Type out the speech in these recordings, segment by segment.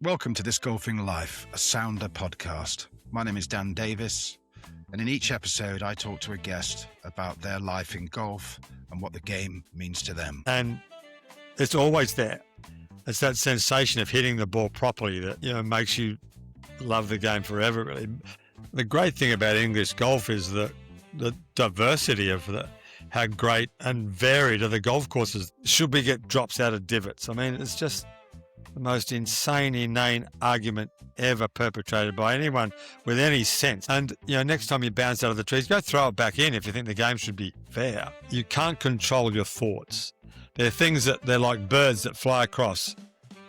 Welcome to This Golfing Life, a Sounder podcast. My name is Dan Davis, and in each episode I talk to a guest about their life in golf and what the game means to them. And it's always there. It's that sensation of hitting the ball properly that, makes you love the game forever, really. The great thing about English golf is the diversity of how great and varied are the golf courses. Should we get drops out of divots? I mean, it's just the most insane, inane argument ever perpetrated by anyone with any sense. And, next time you bounce out of the trees, go throw it back in if you think the game should be fair. You can't control your thoughts. They're things they're like birds that fly across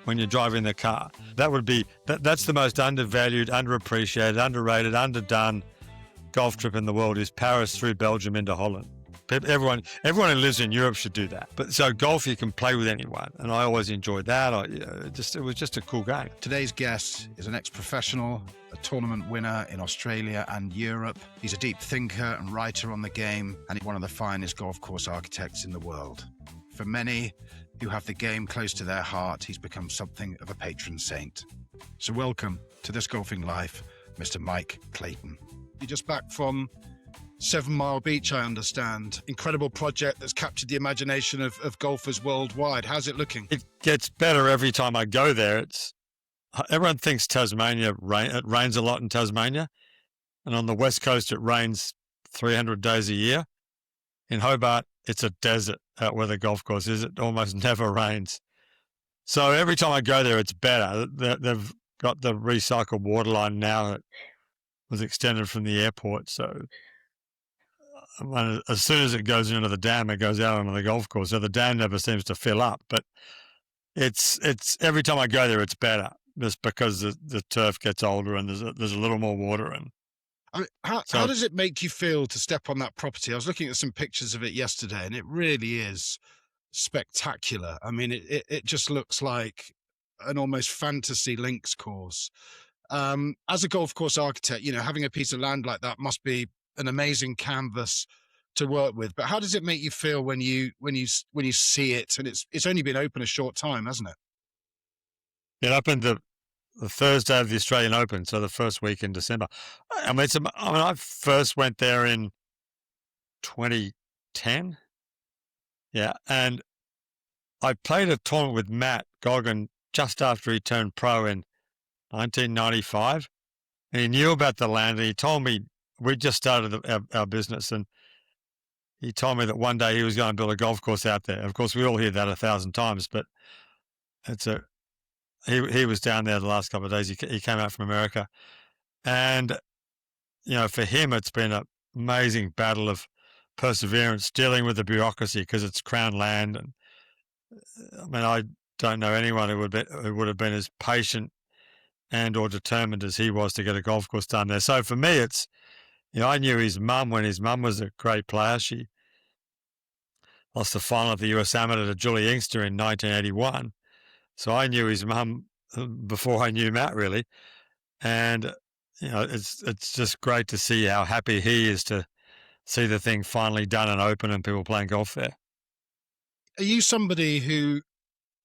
when you're driving the car. That's the most undervalued, underappreciated, underrated, underdone golf trip in the world is Paris through Belgium into Holland. Everyone who lives in Europe should do that. But so golf, you can play with anyone, and I always enjoyed that. It was just a cool game. Today's guest is an ex-professional, a tournament winner in Australia and Europe. He's a deep thinker and writer on the game, and he's one of the finest golf course architects in the world. For many who have the game close to their heart, he's become something of a patron saint. So welcome to This Golfing Life, Mr. Mike Clayton. You're just back from 7 Mile Beach, I understand. Incredible project that's captured the imagination of golfers worldwide. How's it looking? It gets better every time I go there. Everyone thinks Tasmania, it rains a lot in Tasmania. And on the West Coast, it rains 300 days a year. In Hobart, it's a desert out where the golf course is. It almost never rains. So every time I go there, it's better. They've got the recycled water line now that was extended from the airport. So as soon as it goes into the dam, it goes out onto the golf course. So the dam never seems to fill up. But it's every time I go there, it's better just because the turf gets older and there's a little more water in. How does it make you feel to step on that property? I was looking at some pictures of it yesterday, and it really is spectacular. I mean, it just looks like an almost fantasy links course. As a golf course architect, having a piece of land like that must be an amazing canvas to work with. But how does it make you feel when you see it? And it's only been open a short time, hasn't it? It opened the Thursday of the Australian Open, so the first week in December. I first went there in 2010. Yeah, and I played a tournament with Matt Goggin just after he turned pro in 1995. And he knew about the land, and he told me, we just started our business, and he told me that one day he was going to build a golf course out there. Of course, we all hear that 1,000 times, but he was down there the last couple of days. He came out from America, and for him, it's been an amazing battle of perseverance dealing with the bureaucracy because it's Crown land, and I don't know anyone who would have been as patient and or determined as he was to get a golf course done there. So for me, it's I knew his mum when his mum was a great player. She lost the final of the US Amateur to Julie Inkster in 1981. So I knew his mum before I knew Matt, really. And, it's just great to see how happy he is to see the thing finally done and open and people playing golf there. Are you somebody who,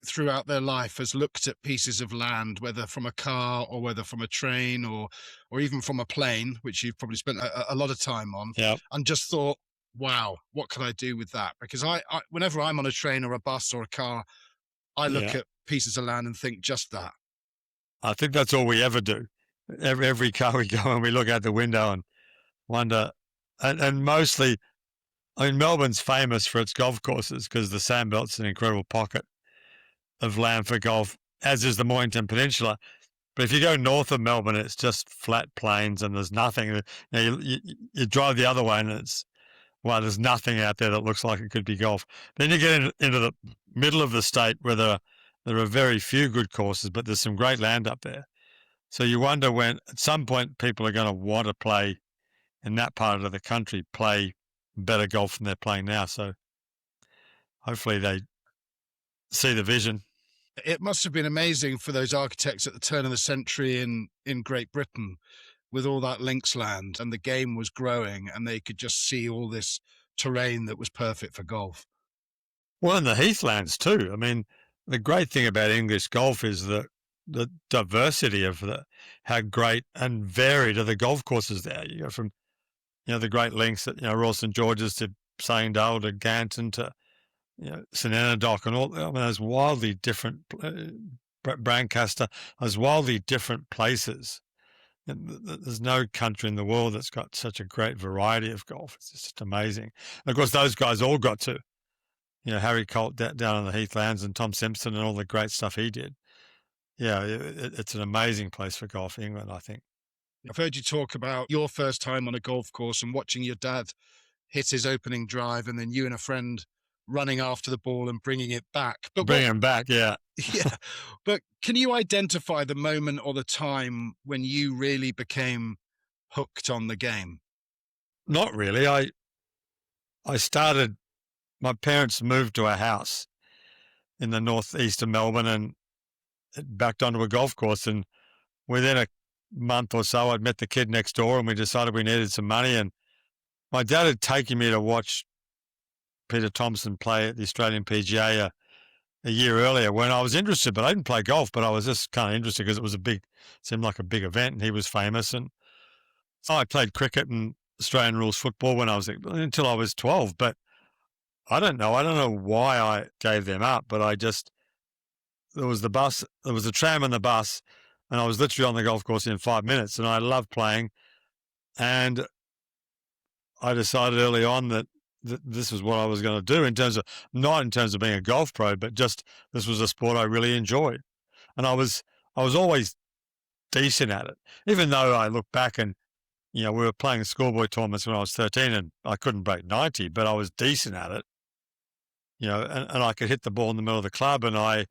throughout their life, has looked at pieces of land, whether from a car or whether from a train or even from a plane, which you've probably spent a lot of time on, and just thought, wow, what could I do with that? Because I whenever I'm on a train or a bus or a car, I look at pieces of land and think just that. I think that's all we ever do. Every car we go and we look out the window and wonder, and mostly, Melbourne's famous for its golf courses because the Sandbelt's an incredible pocket of land for golf, as is the Mornington Peninsula. But if you go north of Melbourne, it's just flat plains and there's nothing. You drive the other way and there's nothing out there that looks like it could be golf. Then you get into the middle of the state where there are very few good courses, but there's some great land up there. So you wonder when, at some point, people are going to want to play in that part of the country, play better golf than they're playing now. So hopefully they see the vision. It must have been amazing for those architects at the turn of the century in Great Britain with all that links land, and the game was growing and they could just see all this terrain that was perfect for golf. Well, and the heathlands too. I mean, the great thing about English golf is that the diversity of how great and varied are the golf courses there. You go from, the Great Links at, Royal St George's to Sanedale to Ganton to, St Enodoc and all. I mean, those wildly different, Brancaster, those wildly different places. There's no country in the world that's got such a great variety of golf. It's just amazing. And of course, those guys all got to, Harry Colt down on the Heathlands and Tom Simpson and all the great stuff he did. Yeah, it's an amazing place for golf, England, I think. I've heard you talk about your first time on a golf course and watching your dad hit his opening drive and then you and a friend running after the ball and bringing it back. Bringing him back, yeah. Yeah. But can you identify the moment or the time when you really became hooked on the game? Not really. I started, my parents moved to a house in the northeast of Melbourne and backed onto a golf course. And within a month or so, I'd met the kid next door and we decided we needed some money. And my dad had taken me to watch Peter Thomson play at the Australian PGA a year earlier when I was interested, but I didn't play golf, but I was just kind of interested because it was seemed like a big event and he was famous. And so I played cricket and Australian rules football until I was 12, but I don't know why I gave them up, but there was a tram and the bus, and I was literally on the golf course in 5 minutes, and I loved playing. And I decided early on that this was what I was going to do not in terms of being a golf pro, but just this was a sport I really enjoyed. And I was always decent at it, even though I look back and, we were playing schoolboy tournaments when I was 13 and I couldn't break 90, but I was decent at it, and I could hit the ball in the middle of the club, and I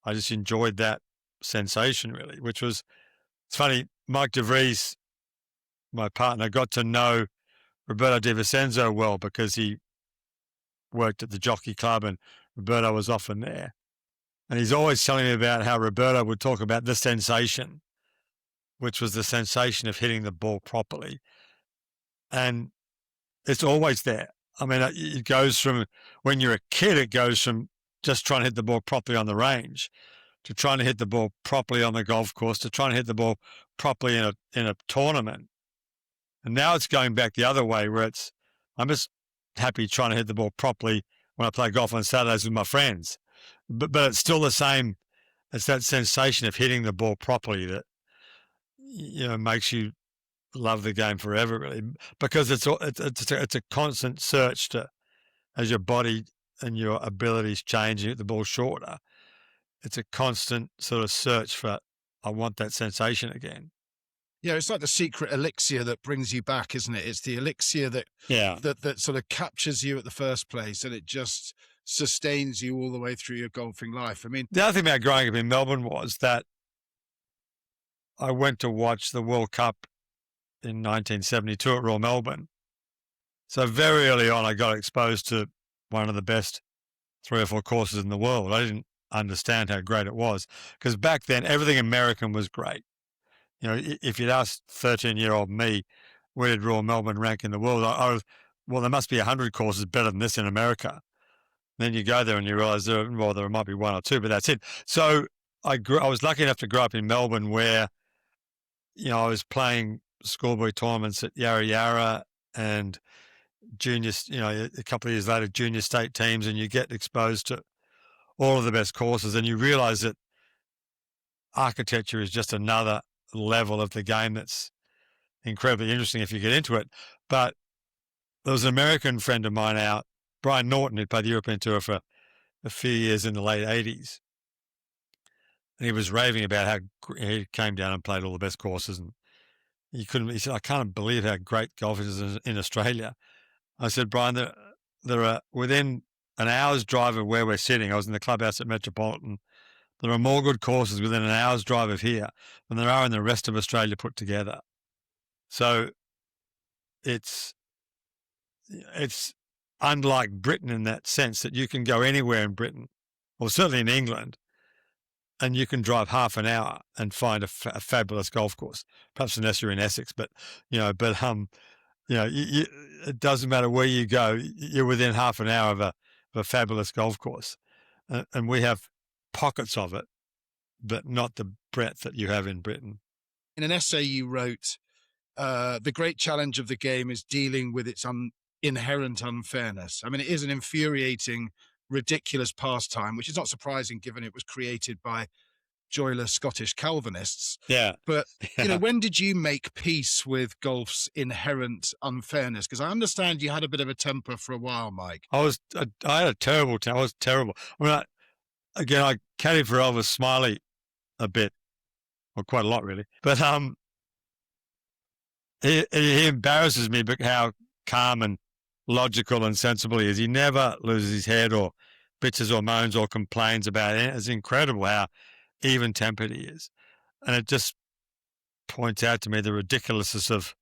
just enjoyed that sensation really, it's funny. Mike DeVries, my partner, got to know Roberto Di Vincenzo well because he worked at the Jockey Club and Roberto was often there. And he's always telling me about how Roberto would talk about the sensation, which was the sensation of hitting the ball properly. And it's always there. I mean, it goes from, when you're a kid, it goes from just trying to hit the ball properly on the range to trying to hit the ball properly on the golf course to trying to hit the ball properly in a tournament. And now it's going back the other way where I'm just happy trying to hit the ball properly when I play golf on Saturdays with my friends. But it's still the same. It's that sensation of hitting the ball properly that, makes you love the game forever, really, because it's a constant search as your body and your abilities change, you hit the ball shorter. It's a constant sort of search for, I want that sensation again. Yeah, it's like the secret elixir that brings you back, isn't it? It's the elixir that sort of captures you at the first place, and it just sustains you all the way through your golfing life. I mean, the other thing about growing up in Melbourne was that I went to watch the World Cup in 1972 at Royal Melbourne. So very early on, I got exposed to one of the best 3 or 4 courses in the world. I didn't understand how great it was because back then everything American was great. If you'd asked 13-year-old me, where did Royal Melbourne rank in the world? Well, there must be 100 courses better than this in America. Then you go there and you realize there might be 1 or 2, but that's it. So I was lucky enough to grow up in Melbourne where, I was playing schoolboy tournaments at Yarra Yarra and junior, a couple of years later, junior state teams, and you get exposed to all of the best courses and you realize that architecture is just another level of the game that's incredibly interesting if you get into it. But there was an American friend of mine out, Brian Norton, who played the European Tour for a few years in the late 80s. And he was raving about how he came down and played all the best courses. And he said, I can't believe how great golf is in Australia. I said, Brian, there are within an hour's drive of where we're sitting. I was in the clubhouse at Metropolitan. There are more good courses within an hour's drive of here than there are in the rest of Australia put together. So it's unlike Britain in that sense that you can go anywhere in Britain, or certainly in England, and you can drive half an hour and find a fabulous golf course. Perhaps unless you're in Essex, but it doesn't matter where you go. You're within half an hour of a fabulous golf course, and we have pockets of it but not the breadth that you have in Britain. In an essay you wrote, the great challenge of the game is dealing with its inherent unfairness. I mean, it is an infuriating, ridiculous pastime, which is not surprising given it was created by joyless Scottish Calvinists. Yeah. But, when did you make peace with golf's inherent unfairness? Because I understand you had a bit of a temper for a while, Mike. I had a terrible time. I was terrible. I mean, I caddied for Elvis Smiley a bit, or quite a lot, really. But he embarrasses me, but how calm and logical and sensible he is. He never loses his head or bitches or moans or complains about it. It's incredible how even-tempered he is. And it just points out to me the ridiculousness of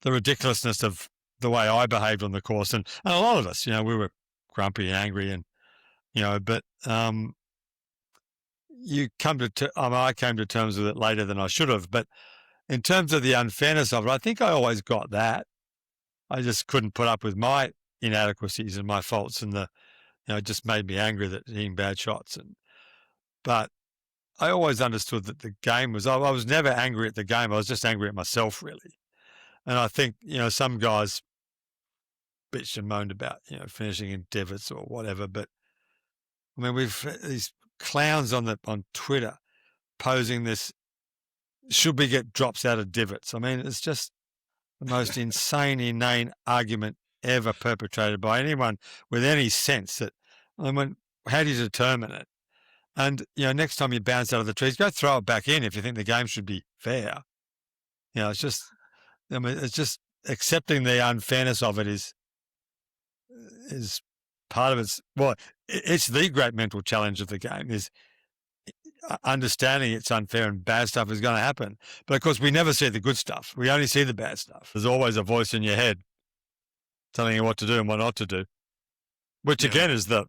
the way I behaved on the course. And a lot of us, we were grumpy and angry and, but I came to terms with it later than I should have. But in terms of the unfairness of it, I think I always got that. I just couldn't put up with my inadequacies and my faults, and it just made me angry that hitting bad shots. But I always understood that the game was. I was never angry at the game. I was just angry at myself, really. And I think some guys bitched and moaned about finishing in divots or whatever. But I mean, we've these clowns on Twitter posing this. Should we get drops out of divots? I mean, it's just the most insane, inane argument ever perpetrated by anyone with any sense that, how do you determine it? And, next time you bounce out of the trees, go throw it back in if you think the game should be fair. It's just, it's just accepting the unfairness of it is part of it's the great mental challenge of the game is understanding it's unfair and bad stuff is going to happen. But of course, we never see the good stuff. We only see the bad stuff. There's always a voice in your head telling you what to do and what not to do, which again is the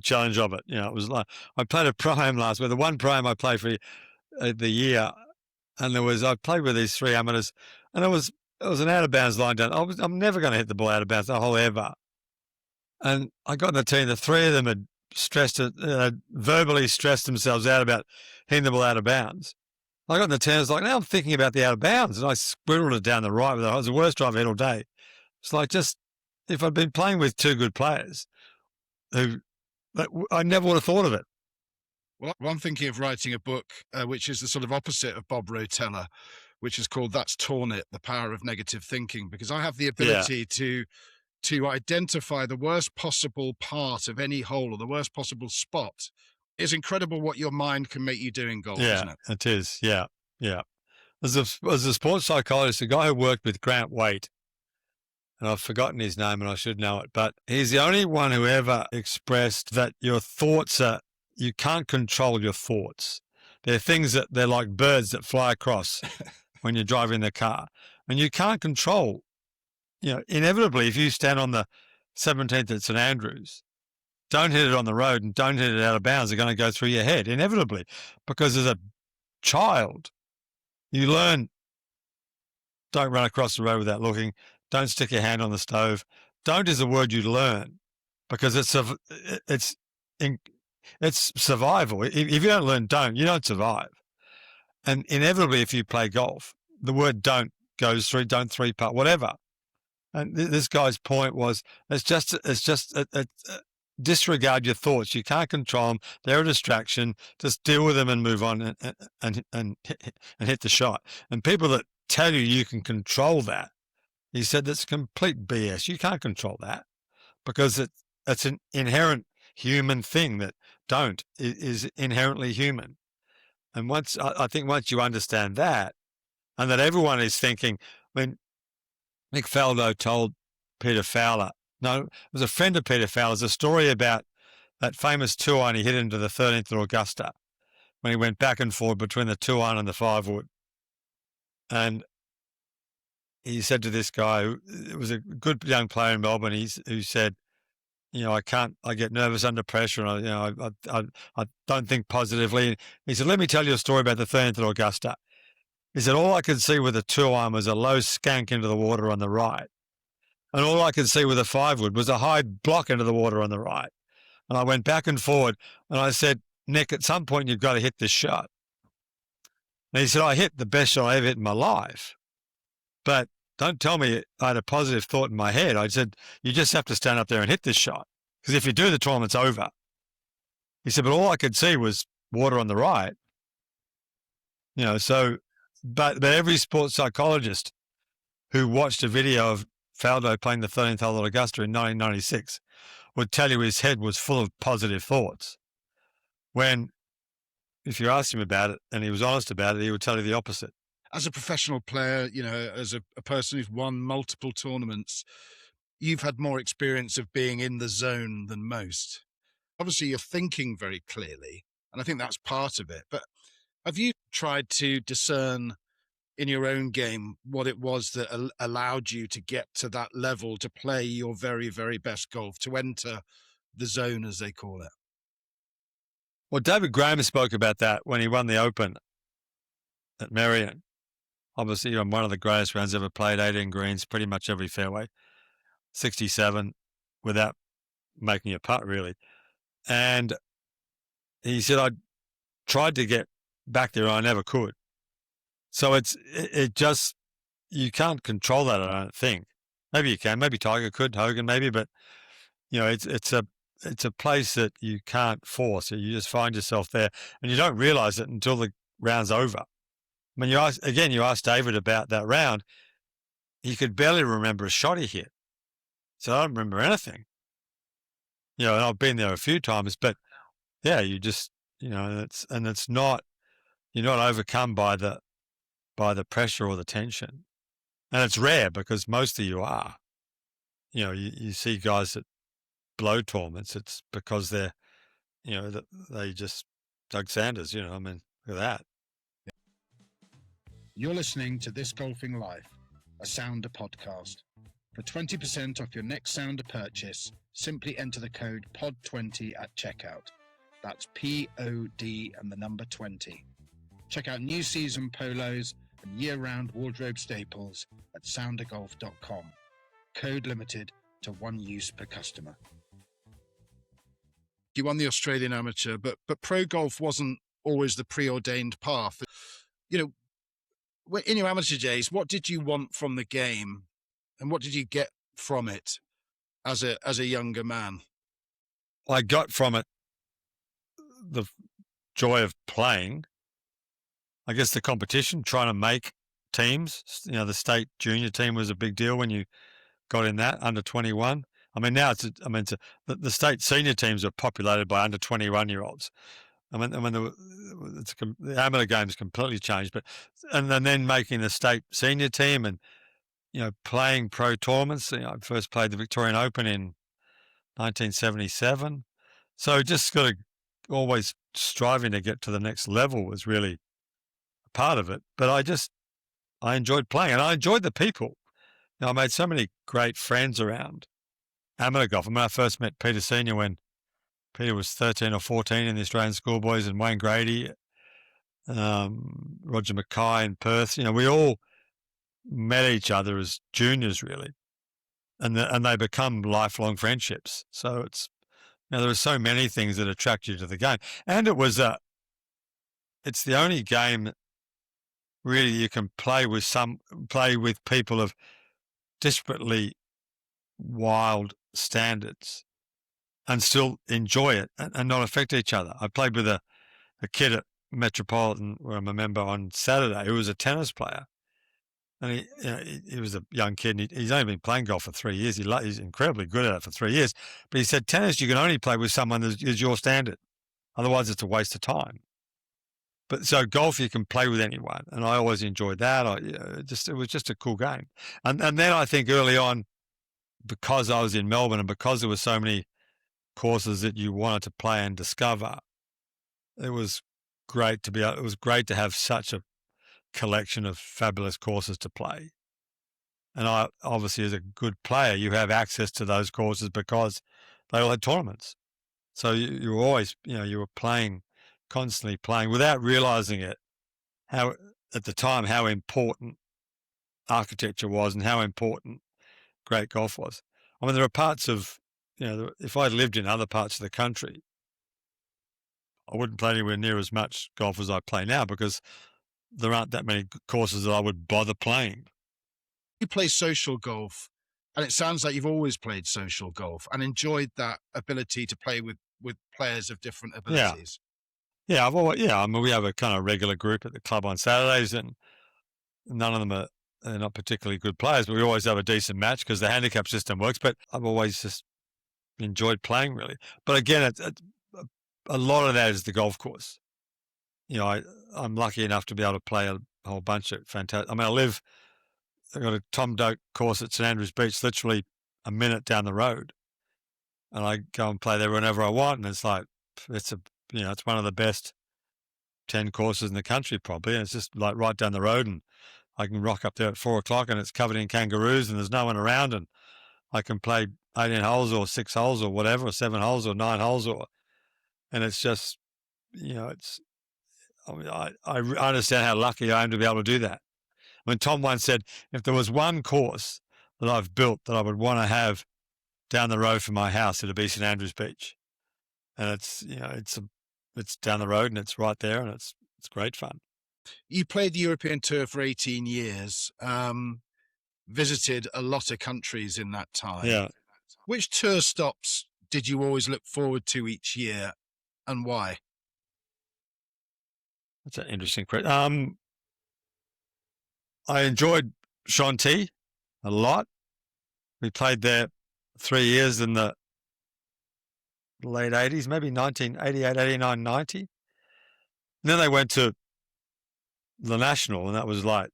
challenge of it. It was like I played a pro-am last week. The one pro-am I played for the year, and I played with these three amateurs, and it was an out of bounds line down. I'm never going to hit the ball out of bounds the whole ever. And I got in the team. The three of them had verbally stressed themselves out about hitting the ball out of bounds. I got in the team. I was like, now I'm thinking about the out of bounds, and I squirreled it down the right with it. It was the worst drive I've hit all day. It's like if I'd been playing with two good players, I never would have thought of it. Well, I'm thinking of writing a book which is the sort of opposite of Bob Rotella, which is called That's Torn It, The Power of Negative Thinking, because I have the ability to identify the worst possible part of any hole or the worst possible spot. It's incredible what your mind can make you do in golf, isn't it? It is, yeah. As a sports psychologist, a guy who worked with Grant Waite, and I've forgotten his name and I should know it, but he's the only one who ever expressed that your thoughts you can't control your thoughts. They're things they're like birds that fly across when you're driving the car. And you can't control, inevitably, if you stand on the 17th at St Andrews, don't hit it on the road and don't hit it out of bounds. They're going to go through your head, inevitably. Because as a child, you learn, don't run across the road without looking. Don't stick your hand on the stove. Don't is a word you learn because it's survival. If you don't learn don't, you don't survive. And inevitably, if you play golf, the word don't goes through, don't three-putt, whatever. And this guy's point was, it's just disregard your thoughts. You can't control them. They're a distraction. Just deal with them and move on and hit the shot. And people that tell you can control that, he said that's complete BS. You can't control that because it's an inherent human thing that is inherently human. And I think once you understand that, and that everyone is thinking, Nick Faldo told Peter Fowler, no, it was a friend of Peter Fowler's, a story about that famous 2-iron he hit into the 13th at Augusta when he went back and forth between the 2-iron and the 5-wood. And he said to this guy, it was a good young player in Melbourne, who said, I get nervous under pressure, and I don't think positively. He said, let me tell you a story about the 13th at Augusta. He said, all I could see with a 2-iron was a low skank into the water on the right. And all I could see with a 5-wood was a high block into the water on the right. And I went back and forward, and I said, Nick, at some point you've got to hit this shot. And he said, I hit the best shot I ever hit in my life. But don't tell me I had a positive thought in my head. I said, you just have to stand up there and hit this shot. Because if you do, the tournament's over. He said, but all I could see was water on the right. So, but every sports psychologist who watched a video of Faldo playing the 13th hole at Augusta in 1996 would tell you his head was full of positive thoughts. When, if you asked him about it and he was honest about it, he would tell you the opposite. As a professional player, as a person who's won multiple tournaments, you've had more experience of being in the zone than most. Obviously, you're thinking very clearly, and I think that's part of it. But have you tried to discern in your own game what it was that allowed you to get to that level, to play your very, very best golf, to enter the zone, as they call it? Well, David Graham spoke about that when he won the Open at Merion. Obviously, on one of the greatest rounds ever played, 18 greens, pretty much every fairway, 67 without making a putt, really. And he said, I tried to get back there, I never could. So it just, you can't control that, I don't think. Maybe you can, maybe Tiger could, Hogan maybe, but it's a place that you can't force. You just find yourself there, and you don't realize it until the round's over. When you ask David about that round, he could barely remember a shot he hit. So I don't remember anything. And I've been there a few times, but yeah, you just, it's not, you're not overcome by the pressure or the tension. And it's rare because most of you are. You see guys that blow tournaments, it's because they're, they just Doug Sanders, look at that. You're listening to This Golfing Life, a Sounder podcast. For 20% off your next Sounder purchase, simply enter the code POD20 at checkout. That's POD and the number 20. Check out new season polos and year-round wardrobe staples at soundergolf.com. Code limited to 1 use per customer. You won the Australian Amateur, but pro golf wasn't always the preordained path. In your amateur days, what did you want from the game, and what did you get from it as a younger man? I got from it the joy of playing. I guess the competition, trying to make teams. The state junior team was a big deal when you got in that, under 21. I mean, now the state senior teams are populated by under 21-year-olds. The amateur game's completely changed, and then making the state senior team and, playing pro tournaments. I first played the Victorian Open in 1977. So just got to always striving to get to the next level was really a part of it. But I enjoyed playing, and I enjoyed the people. I made so many great friends around amateur golf. I first met Peter Senior when Peter was 13 or 14 in the Australian Schoolboys, and Wayne Grady, Roger Mackay in Perth. We all met each other as juniors, really, and they become lifelong friendships. So there are so many things that attract you to the game, and it's the only game really you can play with people of desperately wild standards and still enjoy it and not affect each other. I played with a kid at Metropolitan, where I'm a member, on Saturday, who was a tennis player. And he was a young kid, and he's only been playing golf for 3 years. He's incredibly good at it for 3 years. But he said, tennis, you can only play with someone that is your standard. Otherwise, it's a waste of time. But so golf, you can play with anyone. And I always enjoyed that. It was just a cool game. And then I think early on, because I was in Melbourne and because there were so many courses that you wanted to play and discover, it was great to have such a collection of fabulous courses to play. And I obviously, as a good player, you have access to those courses because they all had tournaments. So you were always, you were playing, constantly playing without realizing it, how at the time, how important architecture was and how important great golf was. There are parts of, if I lived in other parts of the country, I wouldn't play anywhere near as much golf as I play now because there aren't that many courses that I would bother playing. You play social golf, and it sounds like you've always played social golf and enjoyed that ability to play with players of different abilities. Yeah, I've always, I mean, we have a kind of regular group at the club on Saturdays, and none of them they're not particularly good players, but we always have a decent match because the handicap system works. But I've always just enjoyed playing, really. But again, a lot of that is the golf course. I'm lucky enough to be able to play a whole bunch of fantastic. I mean, I've got a Tom Doak course at St Andrews Beach, literally a minute down the road, and I go and play there whenever I want. And it's like it's one of the best 10 courses in the country, probably. And it's just like right down the road, and I can rock up there at 4 o'clock, and it's covered in kangaroos, and there's no one around, and I can play 18 holes or 6 holes or whatever, or 7 holes or 9 holes, and it's just, it's. I mean, I understand how lucky I am to be able to do that. I mean, Tom once said, if there was one course that I've built that I would want to have down the road from my house, it'd be St Andrews Beach, and it's down the road and it's right there, and it's great fun. You played the European Tour for 18 years, visited a lot of countries in that time. Yeah. Which tour stops did you always look forward to each year, and why? That's an interesting question. I enjoyed Chantilly a lot. We played there 3 years in the late 80s, maybe 1988, 89, 90. And then they went to the National, and that was like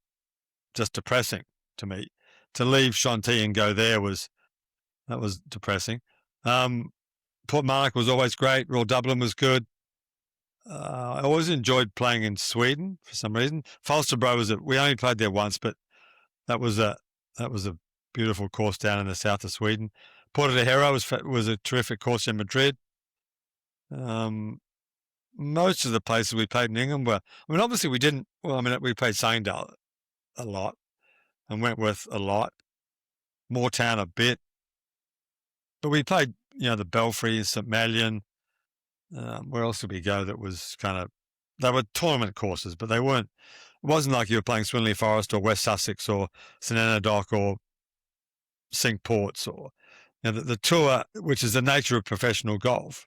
just depressing to me. To leave Chantilly and go there was depressing. Portmarnock was always great. Royal Dublin was good. I always enjoyed playing in Sweden for some reason. Falsterbro we only played there once, but that was a beautiful course down in the south of Sweden. Porto de Hierro was a terrific course in Madrid. Most of the places we played in England were, I mean, obviously we didn't. Well, I mean, we played Sanedale a lot, and Wentworth a lot, Moortown a bit, but we played, the Belfry, St Mallion. Where else did we go that was they were tournament courses, but they weren't, it wasn't like you were playing Swinley Forest or West Sussex or St Enodoc or Cinque Ports, or, the tour, which is the nature of professional golf,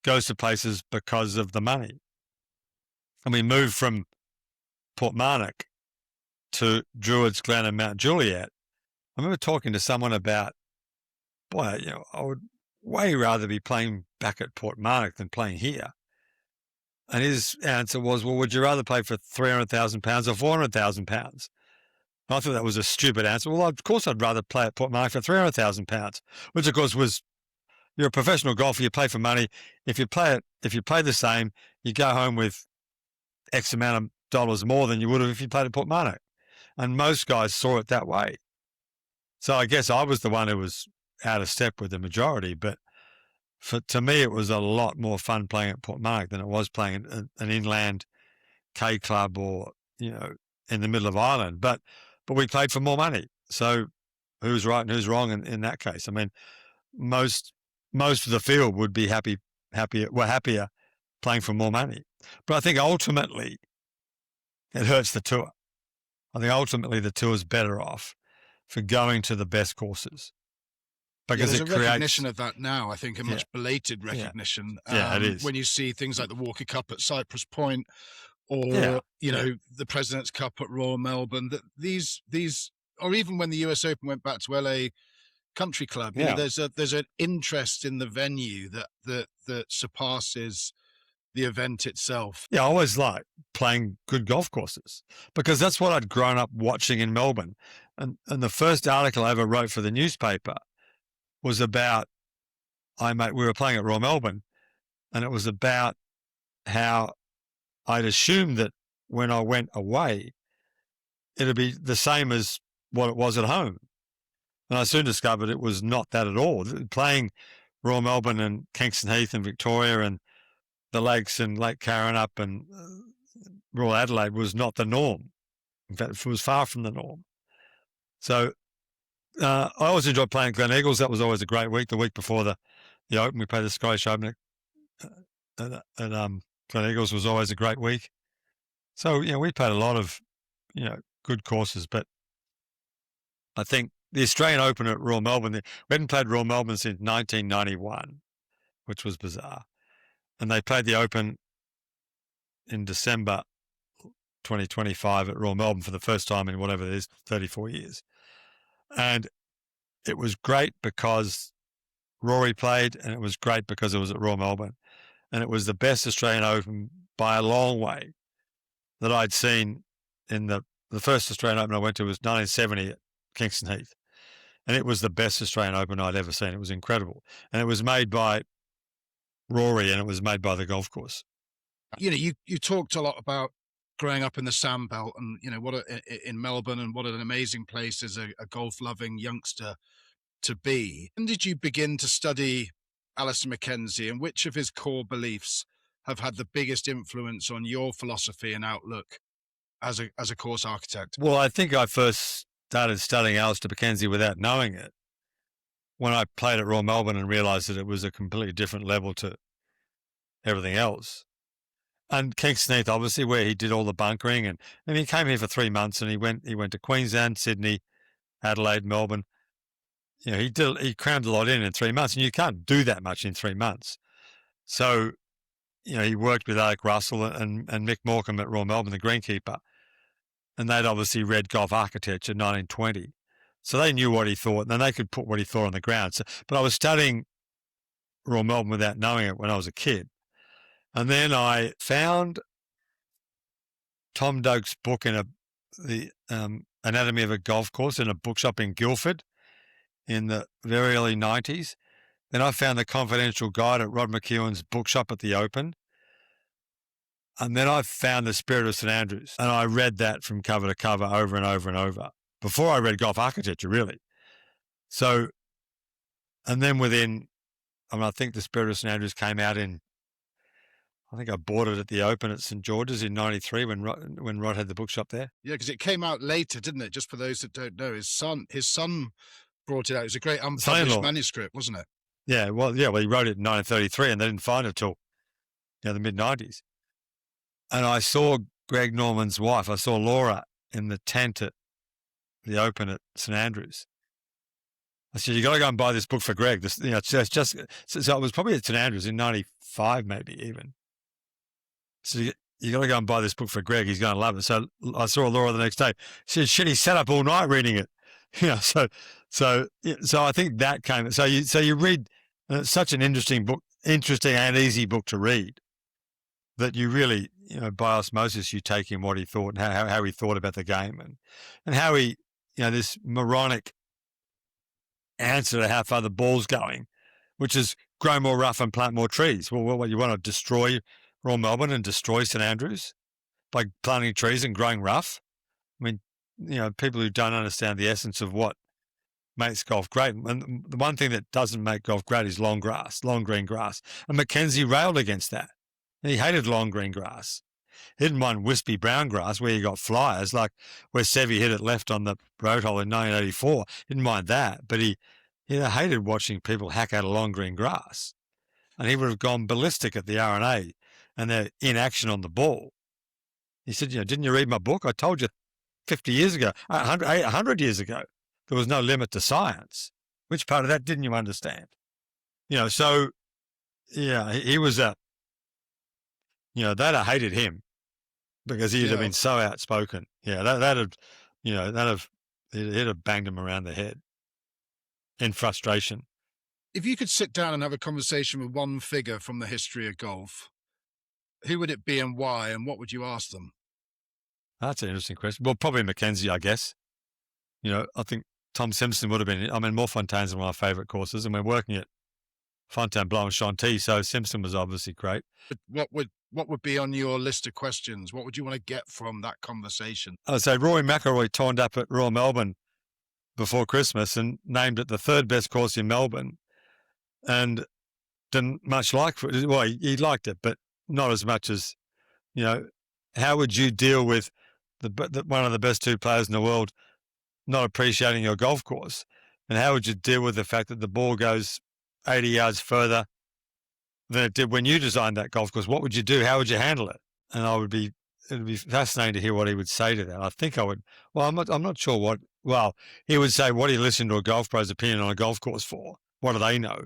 goes to places because of the money. And we moved from Portmarnock to Druids Glen and Mount Juliet. I remember talking to someone about, boy, I would way rather be playing back at Portmarnock than playing here. And his answer was, well, would you rather play for £300,000 or £400,000? I thought that was a stupid answer. Well, of course I'd rather play at Portmarnock for £300,000, which of course was, you're a professional golfer, you play for money. If you play the same, you go home with X amount of dollars more than you would have if you played at Portmarnock. And most guys saw it that way. So I guess I was the one who was out of step with the majority, but to me, it was a lot more fun playing at Portmarnock than it was playing at an inland K club or, in the middle of Ireland. But we played for more money. So who's right and who's wrong in that case? I mean, most of the field would be happier playing for more money. But I think ultimately it hurts the tour. I think ultimately the tour's better off for going to the best courses. Because there's a recognition of that now, I think, a much belated recognition. It is. When you see things like the Walker Cup at Cypress Point, or the President's Cup at Royal Melbourne, that these, or even when the US Open went back to LA Country Club, there's an interest in the venue that surpasses the event itself. Yeah, I always liked playing good golf courses because that's what I'd grown up watching in Melbourne. And the first article I ever wrote for the newspaper was about, we were playing at Royal Melbourne, and it was about how I'd assumed that when I went away, it'd be the same as what it was at home. And I soon discovered it was not that at all. Playing Royal Melbourne and Kingston Heath and Victoria and the lakes and Lake Karrinyup and Royal Adelaide was not the norm. In fact, it was far from the norm. So I always enjoyed playing at Glen Eagles. That was always a great week. The week before the Open, we played the Scottish Open at Glen Eagles was always a great week. So, we played a lot of, good courses, but I think the Australian Open at Royal Melbourne, we hadn't played Royal Melbourne since 1991, which was bizarre. And they played the Open in December 2025 at Royal Melbourne for the first time in whatever it is, 34 years. And it was great because Rory played, and it was great because it was at Royal Melbourne. And it was the best Australian Open by a long way that I'd seen in the first Australian Open I went to was 1970 at Kingston Heath. And it was the best Australian Open I'd ever seen. It was incredible. And it was made by Rory, and it was made by the golf course. You talked a lot about growing up in the Sandbelt and, in Melbourne, and what an amazing place as a golf-loving youngster to be. When did you begin to study Alistair MacKenzie, and which of his core beliefs have had the biggest influence on your philosophy and outlook as a course architect? Well, I think I first started studying Alistair MacKenzie without knowing it when I played at Royal Melbourne and realised that it was a completely different level to everything else. And Kingston Heath, obviously, where he did all the bunkering, and he came here for 3 months, and he went to Queensland, Sydney, Adelaide, Melbourne. He crammed a lot in 3 months, and you can't do that much in 3 months. So, he worked with Alec Russell and Mick Morecambe at Royal Melbourne, the greenkeeper, and they'd obviously read golf architecture 1920. So they knew what he thought, and then they could put what he thought on the ground. So, but I was studying Royal Melbourne without knowing it when I was a kid. And then I found Tom Doak's book in the Anatomy of a Golf Course in a bookshop in Guildford in the very early 90s. Then I found the confidential guide at Rod McEwen's bookshop at the Open. And then I found The Spirit of St Andrews, and I read that from cover to cover over and over and over before I read golf architecture, really. So, and then I think The Spirit of St Andrews came out I think I bought it at the Open at St George's in '93 when Rod had the bookshop there. Yeah, because it came out later, didn't it? Just for those that don't know, his son brought it out. It was a great unpublished manuscript, wasn't it? Yeah, well, he wrote it in 1933, and they didn't find it till the mid '90s. And I saw Greg Norman's wife. I saw Laura in the tent at the Open at St Andrews. I said, "You got to go and buy this book for Greg." So it was probably at St Andrews in '95, maybe even. So you got to go and buy this book for Greg. He's going to love it. So I saw Laura the next day. She said, "Shit, he sat up all night reading it." So I think that came. So you read. It's such an interesting book, interesting and easy book to read, that you really, by osmosis, you take in what he thought and how he thought about the game, and how he, this moronic answer to how far the ball's going, which is grow more rough and plant more trees. Well, what you want to destroy Royal Melbourne and destroy St Andrews by planting trees and growing rough? I mean, people who don't understand the essence of what makes golf great. And the one thing that doesn't make golf great is long green grass. And MacKenzie railed against that. He hated long green grass. He didn't mind wispy brown grass where you got flyers, like where Seve hit it left on the road hole in 1984. He didn't mind that, but he hated watching people hack out a long green grass. And he would have gone ballistic at the R&A and their inaction on the ball. He said, didn't you read my book? I told you 50 years ago, 100 years ago, there was no limit to science. Which part of that didn't you understand? So, yeah, he was they'd have hated him because he'd have been so outspoken. Yeah, he'd have banged him around the head in frustration. If you could sit down and have a conversation with one figure from the history of golf, who would it be and why, and what would you ask them? That's an interesting question. Well, probably MacKenzie, I guess. I think Tom Simpson would have been. Morfontaine's one of my favourite courses, and we're working at Fontainebleau and Chantilly, so Simpson was obviously great. But what would be on your list of questions? What would you want to get from that conversation? I'd say Rory McIlroy turned up at Royal Melbourne before Christmas and named it the third best course in Melbourne, and didn't much like it. Well, he liked it, but not as much as, how would you deal with one of the best two players in the world not appreciating your golf course? And how would you deal with the fact that the ball goes 80 yards further than it did when you designed that golf course? What would you do? How would you handle it? And I would be it'd be fascinating to hear what he would say to that. I think I would. Well, I'm not sure what. Well, he would say, "What do you listen to a golf pro's opinion on a golf course for? What do they know?"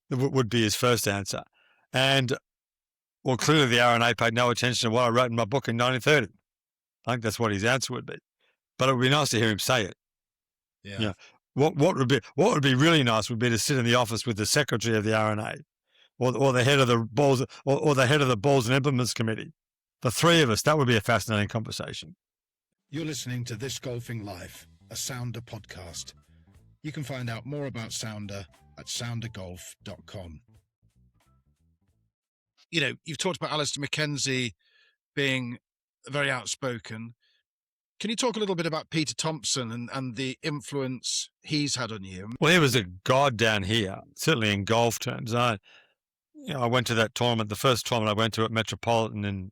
Would be his first answer. And well, clearly the RNA paid no attention to what I wrote in my book in 1930. I think that's what his answer would be. But it would be nice to hear him say it. Yeah. You know, what would be really nice would be to sit in the office with the secretary of the RNA, or the head of the balls, or the head of the balls and implements committee. The three of us. That would be a fascinating conversation. You're listening to This Golfing Life, a Sounder podcast. You can find out more about Sounder at soundergolf.com. You know, you've talked about Alistair MacKenzie being very outspoken. Can you talk a little bit about Peter Thomson and the influence he's had on you? Well, he was a god down here, certainly in golf terms. I went to that tournament, the first tournament I went to at Metropolitan in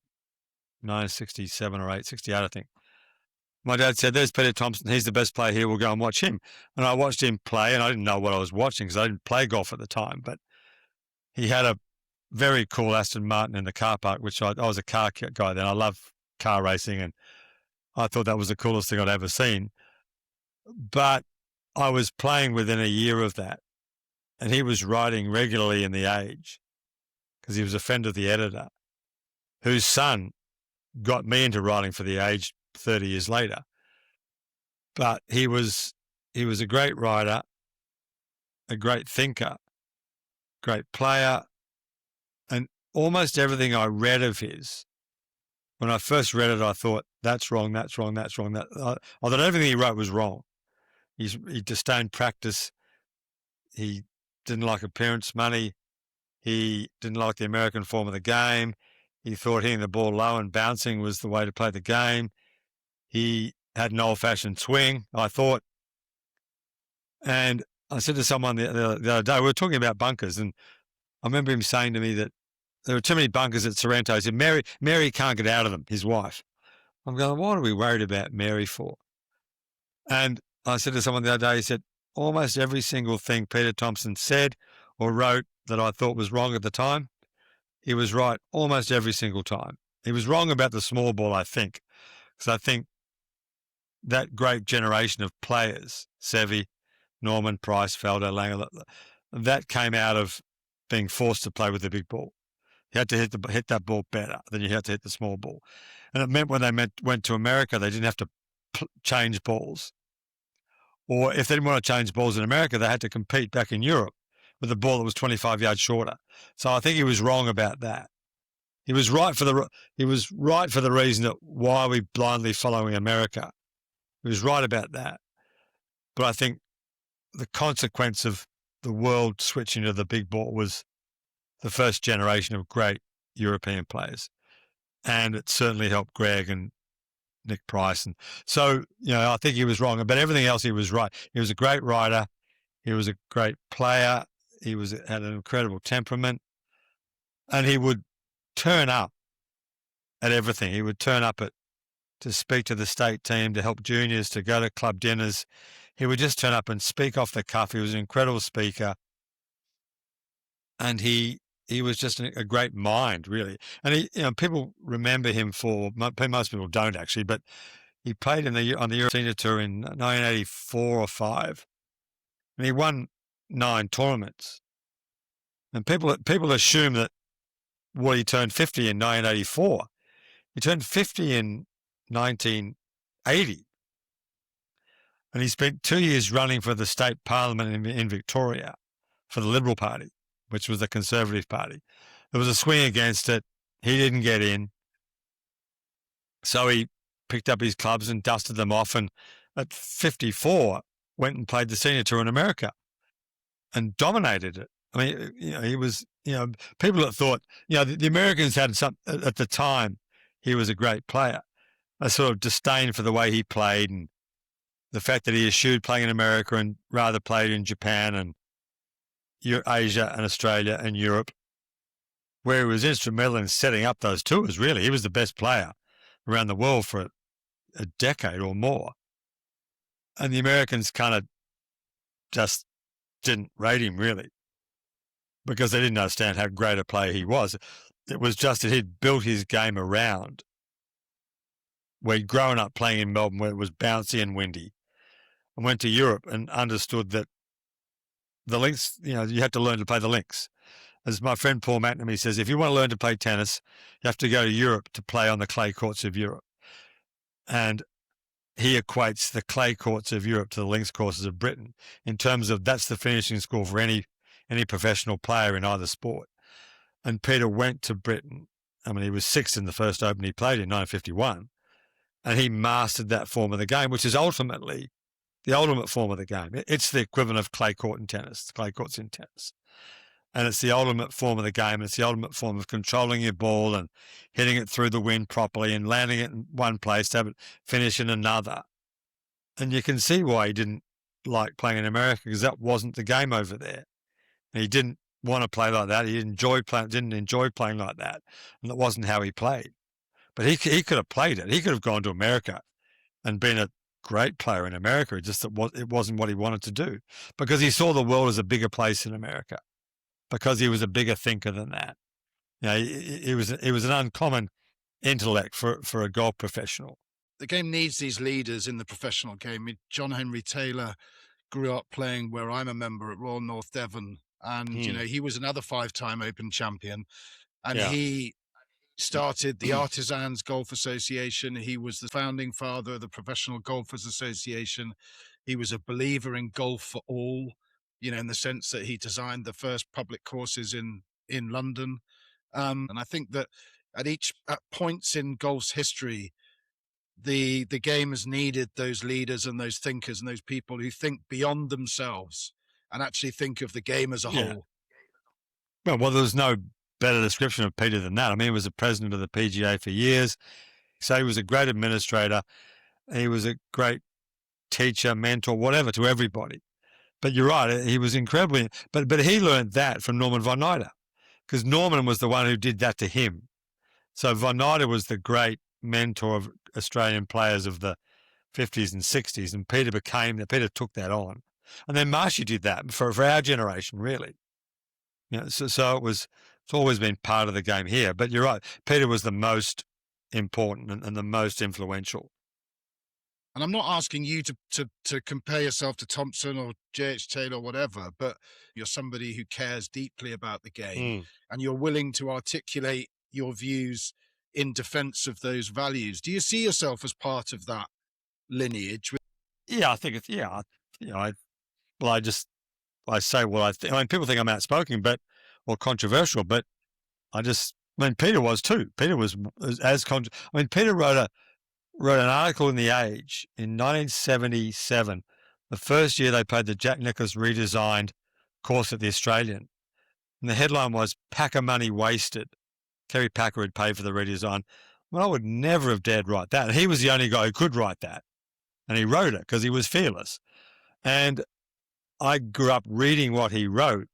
1967 or 68, I think. My dad said, "There's Peter Thomson. He's the best player here. We'll go and watch him." And I watched him play, and I didn't know what I was watching because I didn't play golf at the time. But he had a very cool Aston Martin in the car park, which I was a car guy then. I love car racing, and I thought that was the coolest thing I'd ever seen. But I was playing within a year of that, and he was writing regularly in The Age because he was a friend of the editor, whose son got me into writing for The Age 30 years later. But he was a great writer, a great thinker, great player, and almost everything I read of his, when I first read it, I thought, that's wrong, that's wrong, that's wrong. I thought everything he wrote was wrong. He disdained practice. He didn't like appearance money. He didn't like the American form of the game. He thought hitting the ball low and bouncing was the way to play the game. He had an old-fashioned swing, I thought. And I said to someone the other day, we were talking about bunkers, and I remember him saying to me that there were too many bunkers at Sorrento. He said, Mary can't get out of them, his wife. I'm going, what are we worried about Mary for? And I said to someone the other day, he said, almost every single thing Peter Thomson said or wrote that I thought was wrong at the time, he was right almost every single time. He was wrong about the small ball, I think, because I think that great generation of players, Seve, Norman, Price, Felder, Langer, that came out of being forced to play with the big ball. You had to hit that ball better than you had to hit the small ball. And it meant when they went to America, they didn't have to change balls. Or if they didn't want to change balls in America, they had to compete back in Europe with a ball that was 25 yards shorter. So I think he was wrong about that. He was right for the reason that why are we blindly following America. He was right about that. But I think the consequence of the world switching to the big ball was the first generation of great European players. And it certainly helped Greg and Nick Price. And so, I think he was wrong. But everything else, he was right. He was a great writer. He was a great player. He had an incredible temperament. And he would turn up at everything. He would turn up to speak to the state team, to help juniors, to go to club dinners. He would just turn up and speak off the cuff. He was an incredible speaker. And he was just a great mind, really. And people remember him most people don't actually, but he played on the European Senior Tour in 1984 or 5, and he won 9 tournaments. And people assume that, he turned 50 in 1984. He turned 50 in 1980. And he spent 2 years running for the state parliament in Victoria for the Liberal Party, which was the Conservative Party. There was a swing against it. He didn't get in. So he picked up his clubs and dusted them off, and at 54 went and played the Senior Tour in America and dominated it. I mean, he was, people that thought, the Americans had some, at the time, he was a great player, a sort of disdain for the way he played and the fact that he eschewed playing in America and rather played in Japan and Asia and Australia and Europe, where he was instrumental in setting up those tours, really. He was the best player around the world for a decade or more. And the Americans kind of just didn't rate him, really, because they didn't understand how great a player he was. It was just that he'd built his game around we'd grown up playing in Melbourne where it was bouncy and windy, and went to Europe and understood that the links, you had to learn to play the links. As my friend Paul McNamee says, if you want to learn to play tennis, you have to go to Europe to play on the clay courts of Europe. And he equates the clay courts of Europe to the links courses of Britain in terms of that's the finishing score for any professional player in either sport. And Peter went to Britain. I mean, he was sixth in the first Open he played in 1951, and he mastered that form of the game, which is ultimately the ultimate form of the game. It's the equivalent of clay court in tennis, clay courts in tennis. And it's the ultimate form of the game. It's the ultimate form of controlling your ball and hitting it through the wind properly and landing it in one place to have it finish in another. And you can see why he didn't like playing in America, because that wasn't the game over there. And he didn't want to play like that. He didn't enjoy playing like that. And that wasn't how he played. But he could have played it. He could have gone to America and been a great player in America. It just it wasn't what he wanted to do, because he saw the world as a bigger place in America, because he was a bigger thinker than that. It was an uncommon intellect for a golf professional. The game needs these leaders in the professional game. John Henry Taylor grew up playing where I'm a member at Royal North Devon, and he was another 5-time Open champion, and he started the Artisans Golf Association. He was the founding father of the Professional Golfers Association. He was a believer in golf for all, in the sense that he designed the first public courses in London. And I think that at points in golf's history, the game has needed those leaders and those thinkers and those people who think beyond themselves and actually think of the game as a whole. Well, there's no better description of Peter than that. I mean, he was the president of the PGA for years. So he was a great administrator. He was a great teacher, mentor, whatever, to everybody. But you're right, he was incredibly... But he learned that from Norman von Nida, because Norman was the one who did that to him. So von Nida was the great mentor of Australian players of the 50s and 60s, and Peter took that on. And then Marshy did that for our generation, really. So it's always been part of the game here. But you're right, Peter was the most important and the most influential. And I'm not asking you to compare yourself to Thomson or J.H. Taylor or whatever, but you're somebody who cares deeply about the game and you're willing to articulate your views in defense of those values. Do you see yourself as part of that lineage? Yeah, I think it's, I say what I think. I mean, people think I'm outspoken, or controversial, but Peter was too. Peter was as Peter wrote an article in The Age in 1977, the first year they played the Jack Nicklaus redesigned course at the Australian. And the headline was "Packer Money Wasted." Kerry Packer had paid for the redesign. Well, I would never have dared write that. And he was the only guy who could write that. And he wrote it because he was fearless. And I grew up reading what he wrote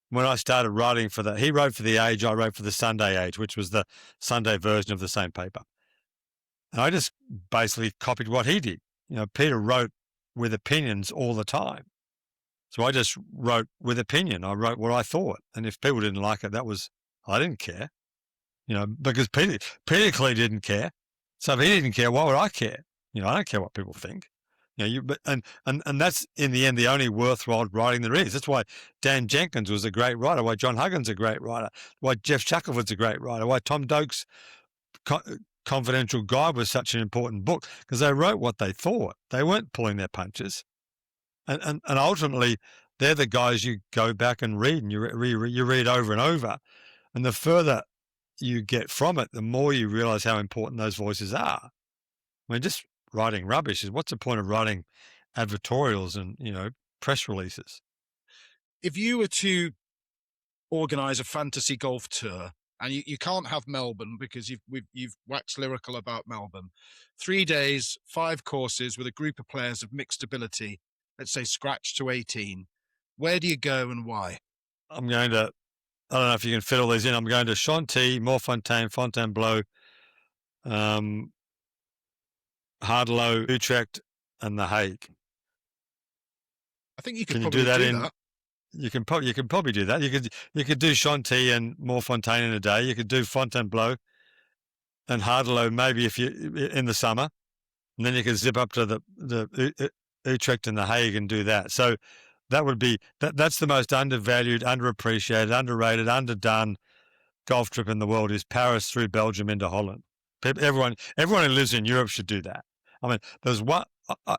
when I started writing for that. He wrote for The Age, I wrote for the Sunday Age, which was the Sunday version of the same paper. And I just basically copied what he did. Peter wrote with opinions all the time. So I just wrote with opinion. I wrote what I thought. And if people didn't like it, I didn't care. Because Peter clearly didn't care. So if he didn't care, why would I care? I don't care what people think. And that's in the end the only worthwhile writing there is. That's why Dan Jenkins was a great writer. Why John Huggins a great writer. Why Jeff Shackelford's a great writer. Why Tom Doak's Confidential Guide was such an important book, because they wrote what they thought. They weren't pulling their punches. And ultimately, they're the guys you go back and read, and you read over and over. And the further you get from it, the more you realize how important those voices are. I mean, just writing rubbish what's the point of writing advertorials and, press releases? If you were to organize a fantasy golf tour, and you can't have Melbourne because you've waxed lyrical about Melbourne, 3 days, 5 courses with a group of players of mixed ability, let's say scratch to 18, where do you go and why? I don't know if you can fit all these in. I'm going to Chantilly, Morfontaine, Fontainebleau, Hardlo, Utrecht, and The Hague. I think you could probably do that. You can probably do that. You could do Chantilly and Morfontaine in a day. You could do Fontainebleau. and Hardelow maybe if you in the summer, and then you can zip up to the Utrecht and the Hague and do that. So that would be that's the most undervalued, underappreciated, underrated, underdone golf trip in the world is Paris through Belgium into Holland. Everyone who lives in Europe should do that. I mean, there's one.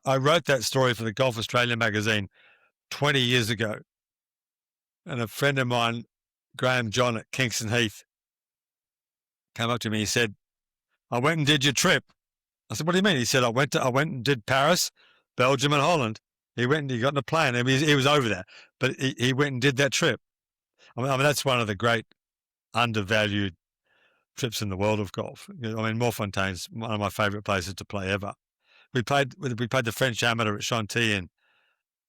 I wrote that story for the Golf Australia magazine 20 years ago, and a friend of mine, Graham John at Kingston Heath, came up to me. He said, "I went and did your trip." I said, "What do you mean?" He said, "I went and did Paris, Belgium, and Holland." He went and he got in a plane. I mean, he was over there, but he went and did that trip. I mean, that's one of the great undervalued trips in the world of golf. I mean, Morfontaine's one of my favourite places to play ever. We played the French Amateur at Chantilly in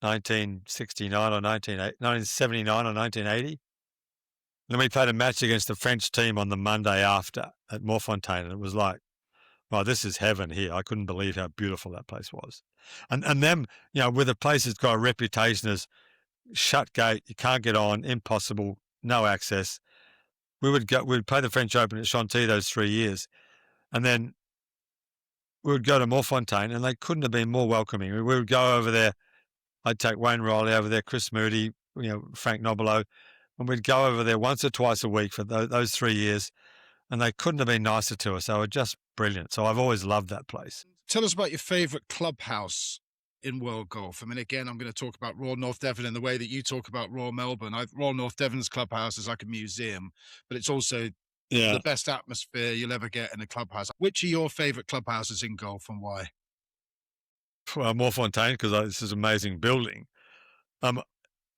1969 or 1979 or 1980. And then we played a match against the French team on the Monday after at Morfontaine, and it was like, wow, this is heaven here. I couldn't believe how beautiful that place was. And them, with a place that's got a reputation as shut gate, you can't get on, impossible, no access. We'd play the French Open at Chantilly those 3 years, and then we would go to Morfontaine, and they couldn't have been more welcoming. We would go over there. I'd take Wayne Riley over there, Chris Moody, Frank Nobilo, and we'd go over there once or twice a week for those 3 years, and they couldn't have been nicer to us. They were just brilliant. So I've always loved that place. Tell us about your favourite clubhouse in world golf. I mean, again, I'm going to talk about Royal North Devon in the way that you talk about Royal Melbourne. Royal North Devon's clubhouse is like a museum, but it's also the best atmosphere you'll ever get in a clubhouse. Which are your favourite clubhouses in golf and why? Well, Morfontaine, because this is an amazing building.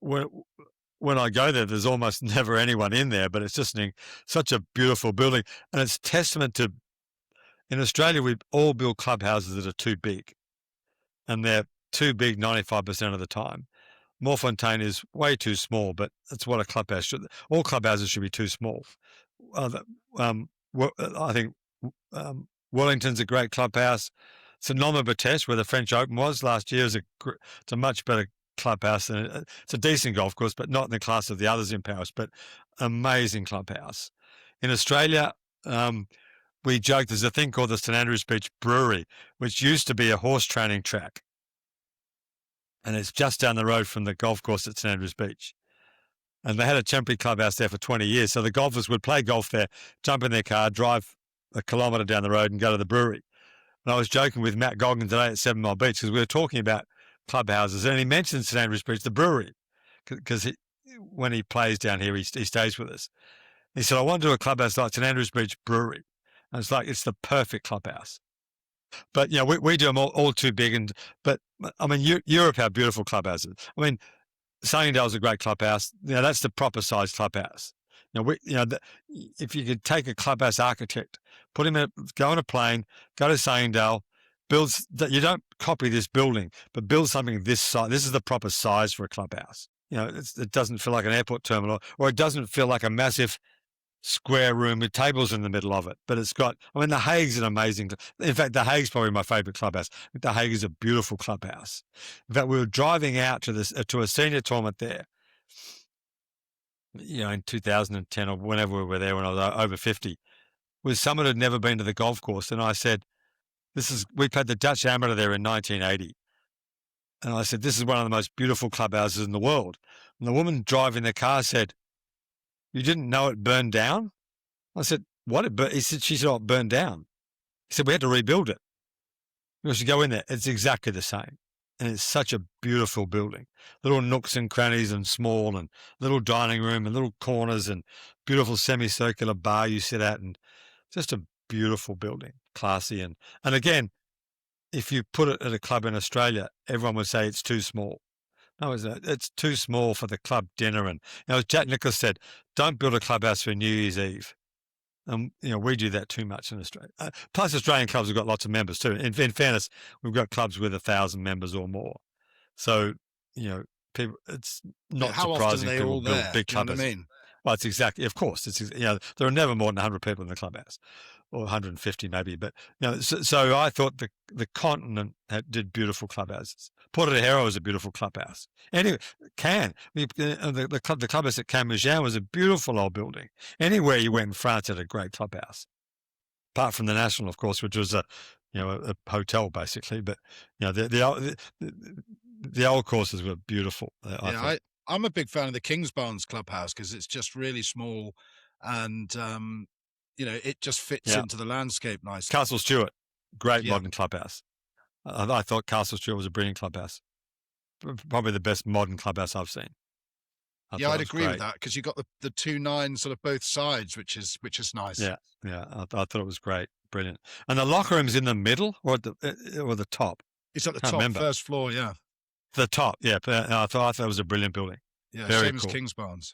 When I go there, there's almost never anyone in there, but it's just such a beautiful building. And it's testament to, in Australia, we all build clubhouses that are too big. And they're too big 95% of the time. Morfontaine is way too small, but that's what a clubhouse should. All clubhouses should be too small. I think Wellington's a great clubhouse. Sonoma Batesh, where the French Open was last year, it's a much better clubhouse. It's a decent golf course, but not in the class of the others in Paris, but amazing clubhouse. In Australia, we joke there's a thing called the St Andrews Beach Brewery, which used to be a horse training track. And it's just down the road from the golf course at St Andrews Beach. And they had a temporary clubhouse there for 20 years. So the golfers would play golf there, jump in their car, drive a kilometre down the road and go to the brewery. And I was joking with Matt Goggin today at 7 Mile Beach because we were talking about clubhouses. And he mentioned St Andrews Beach, the brewery, because when he plays down here, he stays with us. He said, I want to do a clubhouse like St Andrews Beach Brewery. And it's like, it's the perfect clubhouse. But, we do them all too big. But, I mean, Europe have beautiful clubhouses. I mean, Sunningdale's a great clubhouse. That's the proper size clubhouse. If you could take a clubhouse architect, put him go on a plane, go to Sunningdale, you don't copy this building, but build something this size. This is the proper size for a clubhouse. It doesn't feel like an airport terminal, or it doesn't feel like a massive square room with tables in the middle of it. But the Hague's an amazing. In fact, the Hague's probably my favourite clubhouse. The Hague is a beautiful clubhouse. In fact, we were driving out to a senior tournament there, in 2010 or whenever we were there when I was over 50, with someone who'd never been to the golf course. And I said, we played the Dutch Amateur there in 1980. And I said, this is one of the most beautiful clubhouses in the world. And the woman driving the car said, you didn't know it burned down? I said, what? She said, oh, it burned down. He said, we had to rebuild it. You should go in there. It's exactly the same. And it's such a beautiful building. Little nooks and crannies and small, and little dining room and little corners and beautiful semicircular bar you sit at, and just a beautiful building, classy. And again, if you put it at a club in Australia, everyone would say it's too small. No, it's too small for the club dinner. And as Jack Nicklaus said, don't build a clubhouse for New Year's Eve. We do that too much in Australia. Plus, Australian clubs have got lots of members too. In fairness, we've got clubs with 1,000 members or more. So, people, it's not surprising people build big clubhouses. You know what I mean? Well, it's exactly, of course. There are never more than 100 people in the clubhouse, or 150 maybe. But so I thought the continent did beautiful clubhouses. Porto-Hero was a beautiful clubhouse. Anyway, the clubhouse at Camagin was a beautiful old building. Anywhere you went in France had a great clubhouse. apart from the National, of course, which was a hotel basically. But the old courses were beautiful. I'm a big fan of the Kingsbarns Clubhouse because it's just really small, and it just fits into the landscape nicely. Castle Stewart, great modern clubhouse. I thought Castle Stewart was a brilliant clubhouse, probably the best modern clubhouse I've seen. I'd agree with that because you got the 2 9 sort of both sides, which is nice. Yeah. I thought it was great, brilliant. And the locker room's in the middle or the top. It's at the top, first floor. Yeah, the top. Yeah, I thought it was a brilliant building. Yeah, very same cool. as Kingsbarns.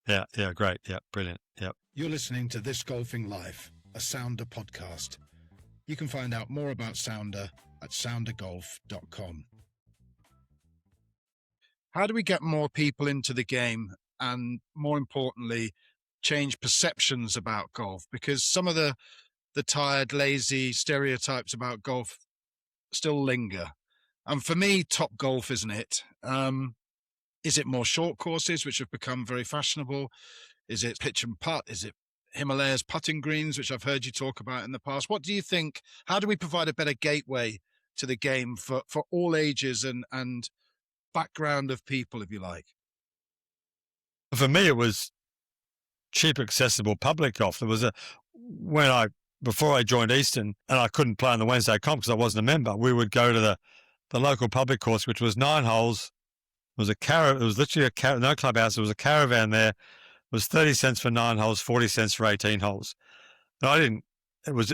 Yeah, great. Yeah, brilliant. Yeah. You're listening to This Golfing Life, a Sounder podcast. You can find out more about Sounder at soundergolf.com. How do we get more people into the game and, more importantly, change perceptions about golf? Because some of the tired, lazy stereotypes about golf still linger. And for me, top golf isn't it. Is it more short courses, which have become very fashionable? Is it pitch and putt? Is it Himalayas putting greens, which I've heard you talk about in the past? What do you think? How do we provide a better gateway to the game for all ages and background of people, if you like? For me, it was cheap, accessible public golf. There was before I joined Eastern, and I couldn't play on the Wednesday comp because I wasn't a member, we would go to the local public course, which was 9 holes. It was literally no clubhouse. It was a caravan there. It was 30 cents for 9 holes, 40 cents for 18 holes. And it was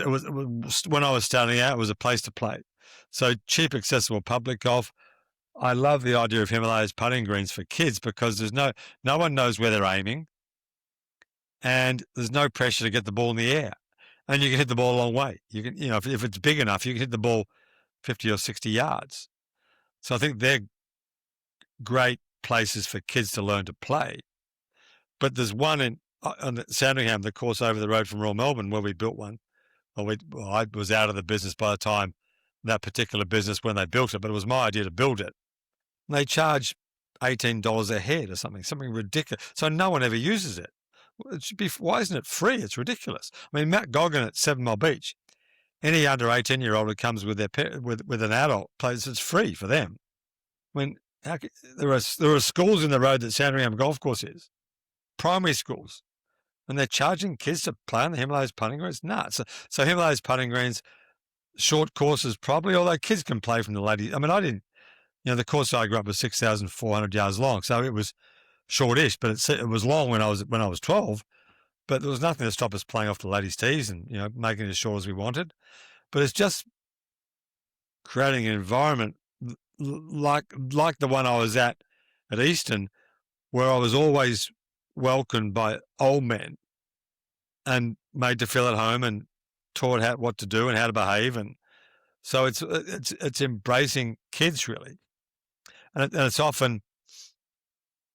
when I was starting out, it was a place to play. So cheap, accessible public golf. I love the idea of Himalayas putting greens for kids because there's no one knows where they're aiming, and there's no pressure to get the ball in the air, and you can hit the ball a long way. You can, if it's big enough, you can hit the ball 50 or 60 yards. So I think they're great places for kids to learn to play. But there's one on Sandringham, the course over the road from Royal Melbourne, where we built one. I was out of the business by the time that particular business when they built it, but it was my idea to build it. And they charge $18 a head or something ridiculous. So no one ever uses it. It should be. Why isn't it free? It's ridiculous. I mean, Matt Goggin at 7 Mile Beach, any under 18-year-old who comes with with an adult plays, it's free for them. I mean, there are schools in the road that Sandringham Golf Course is, primary schools, and they're charging kids to play on the Himalayas putting greens. Nuts. So Himalayas putting greens, short courses probably, although kids can play from the ladies. I mean, I didn't. The course I grew up was 6,400 yards long, so it was shortish, but it was long when I was 12. But there was nothing to stop us playing off the ladies' tees and making it as short as we wanted. But it's just creating an environment like the one I was at Eastern, where I was always welcomed by old men and made to feel at home and taught what to do and how to behave, and so it's embracing kids really, and it's often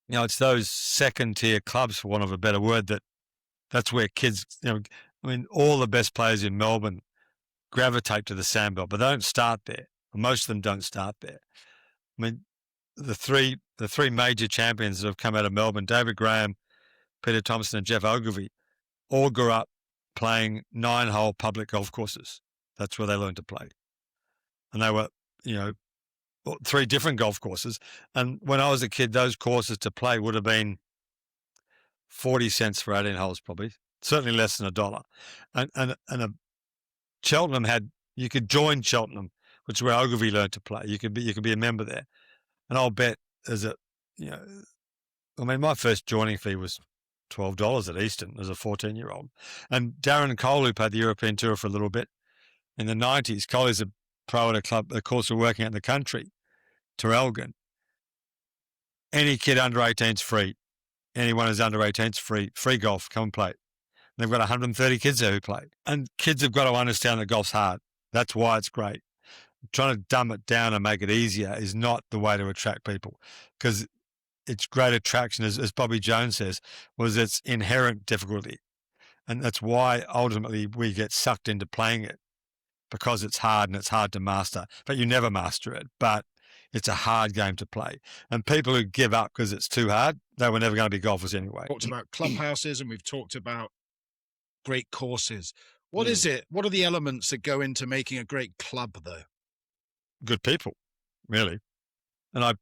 it's those second tier clubs, for want of a better word, that's where kids I mean, all the best players in Melbourne gravitate to the Sandbelt, but they don't start there. Most of them don't start there. I mean, the three major champions that have come out of Melbourne, David Graham, Peter Thomson, and Jeff Ogilvie, all grew up playing 9-hole public golf courses. That's where they learned to play. And they were, 3 different golf courses. And when I was a kid, those courses to play would have been 40 cents for 18 holes, probably, certainly less than $1. And Cheltenham you could join Cheltenham, which is where Ogilvie learned to play. You could be a member there. And I'll bet my first joining fee was $12 at Eastern as a 14-year-old. And Darren Cole, who played the European Tour for a little bit in the 90s, Cole's a pro at a course we're working at in the country, Terrelgan. Any kid under 18's free. Anyone who's under 18's free. Free golf, come and play. And they've got 130 kids there who play. And kids have got to understand that golf's hard. That's why it's great. Trying to dumb it down and make it easier is not the way to attract people, because its great attraction, as Bobby Jones says, was its inherent difficulty. And that's why ultimately we get sucked into playing it, because it's hard and it's hard to master. But you never master it, but it's a hard game to play. And people who give up because it's too hard, they were never going to be golfers anyway. Talked about clubhouses and we've talked about great courses. What is it? What are the elements that go into making a great club, though? Good people, really. And I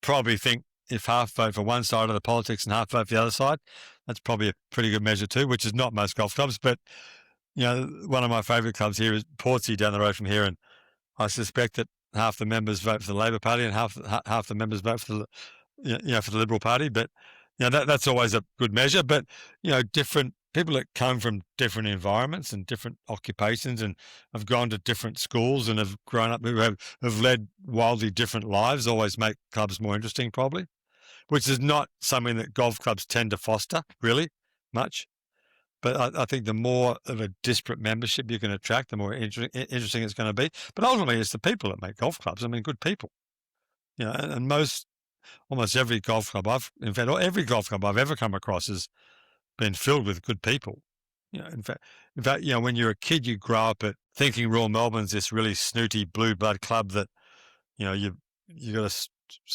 probably think if half vote for one side of the politics and half vote for the other side, that's probably a pretty good measure too, which is not most golf clubs. But, one of my favourite clubs here is Portsea down the road from here. And I suspect that half the members vote for the Labor Party and half the members vote for the Liberal Party. But, that's always a good measure. But, different people that come from different environments and different occupations and have gone to different schools and have grown up, who have led wildly different lives, always make clubs more interesting, probably, which is not something that golf clubs tend to foster really much. But I think the more of a disparate membership you can attract, the more interesting it's going to be. But ultimately, it's the people that make golf clubs. I mean, good people. And almost every golf club every golf club I've ever come across has been filled with good people. In fact, when you're a kid, you grow up thinking Royal Melbourne's this really snooty blue blood club that, you got to